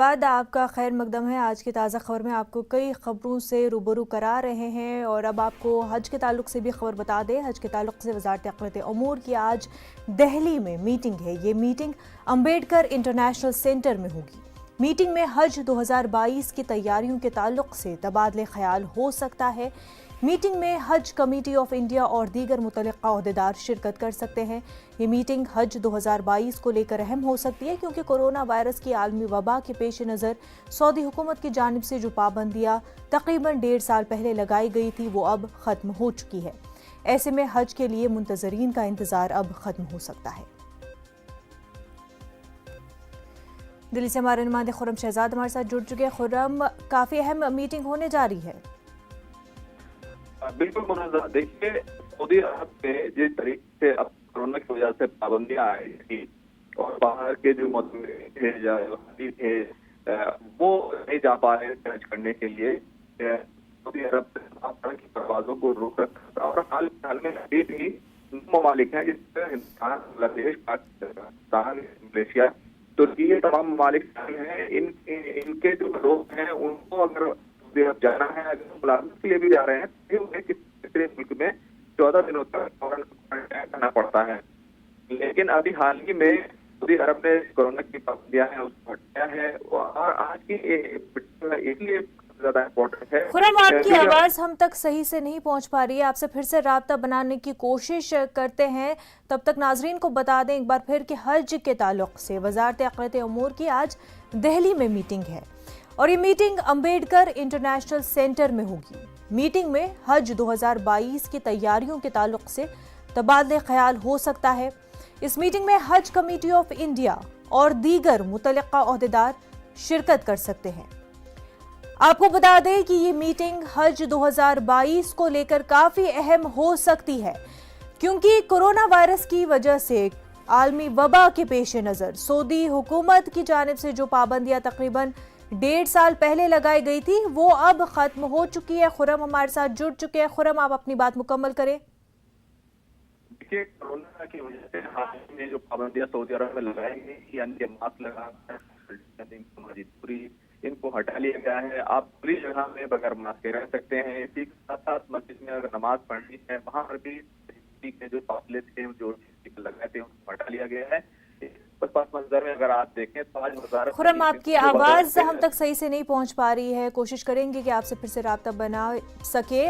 बाद आपका खैर मकदम है। आज की ताज़ा खबर में आपको कई खबरों से रूबरू करा रहे हैं और अब आपको हज के ताल्लुक से भी खबर बता दें। हज के ताल्लुक से वज़ारत अक़लियत उमूर की आज दिल्ली में मीटिंग है। ये मीटिंग अम्बेडकर इंटरनेशनल सेंटर में होगी। मीटिंग में हज 2022 की तैयारियों के ताल्लुक से तबादले ख्याल हो सकता है। मीटिंग में हज कमेटी ऑफ इंडिया और दीगर मुतल्लिका ओहदेदार शिरकत कर सकते हैं। ये मीटिंग हज 2022 को लेकर अहम हो सकती है क्योंकि कोरोना वायरस की आलमी वबा के पेश नज़र सऊदी हुकूमत की जानिब से जो पाबंदियां तकरीबन 1.5 साल पहले लगाई गई थी वो अब ख़त्म हो चुकी है। ऐसे में हज के लिए मुंतज़रीन का इंतज़ार अब ख़त्म हो सकता है। दिल्ली से हमारे नुमाइंदे खुर्रम शहजाद हमारे साथ जुड़ चुके हैं। खुर्रम, काफ़ी अहम मीटिंग होने जा रही है। बिल्कुल मुनाज़ा, देखिए सऊदी अरब में जिस तरीके से अब कोरोना की वजह से पाबंदियां आई थी और बाहर के जो मुतमिन थे या थे वो नहीं जा पा रहे हज करने के लिए, सऊदी अरब से तरह की परवाजों को रोक रखा था। और हाल में अभी भी ममालिक हैं जिसमें हिंदुस्तान, बांग्लादेश, पाकिस्तान, मलेशिया, तुर्की, ये तमाम ममालिक शामिल हैं। इनके जो लोग हैं उनको अगर जाना है, अगर मुलाजमत के लिए भी जा रहे हैं तो उन्हें किसी मुल्क में 14 दिनों तक क्वारंटाइन करना पड़ता है। लेकिन अभी हाल ही में सऊदी अरब ने कोरोना की पाबंदियां हैं उसको हटाया है और आज की इसलिए ज्यादा इम्पोर्टेंट है। खुर्रम, आपकी आवाज हम तक सही से नहीं पहुंच पा रही है। आपसे फिर से राब्ता बनाने की कोशिश करते हैं। तब तक नाजरीन को बता दें एक बार फिर कि हज के ताल्लुक से वज़ारत अक़लियत उमूर की आज दिल्ली में मीटिंग है और ये मीटिंग अम्बेडकर इंटरनेशनल सेंटर में होगी। मीटिंग में हज 2022 की तैयारियों के ताल्लुक से तबादले ख्याल हो सकता है। इस मीटिंग में हज कमेटी ऑफ इंडिया और दीगर मुतल्लिका ओहदेदार शिरकत कर सकते हैं। आपको बता दें कि ये मीटिंग हज 2022 को लेकर काफी अहम हो सकती है क्योंकि कोरोना वायरस की वजह से आलमी वबा के पेश नज़र सऊदी हुकूमत की जानिब से जो पाबंदियां तकरीबन 1.5 साल पहले लगाई गई थी वो अब खत्म हो चुकी है। खुर्रम हमारे साथ जुड़ चुके हैं। खुर्रम, आप अपनी बात मुकम्मल करें। देखिए, कोरोना की वजह से हाल में जो पाबंदियां सऊदी अरब में लगाई गई, यानी मास्क लगाना, पूरी इनको हटा लिया गया है। आप पूरी जगह में बगैर मास्क के रह सकते हैं। इसी के साथ साथ मस्जिद में अगर नमाज पढ़नी है वहां पर भी जो फासले थे जो लगाए थे उनको हटा लिया गया है। पस मंजर में अगर आप देखें तो आज वज़ारत खुर्रम, आपकी आवाज हम तक सही से नहीं पहुंच पा रही है। कोशिश करेंगे कि आपसे फिर से राब्ता बना सके।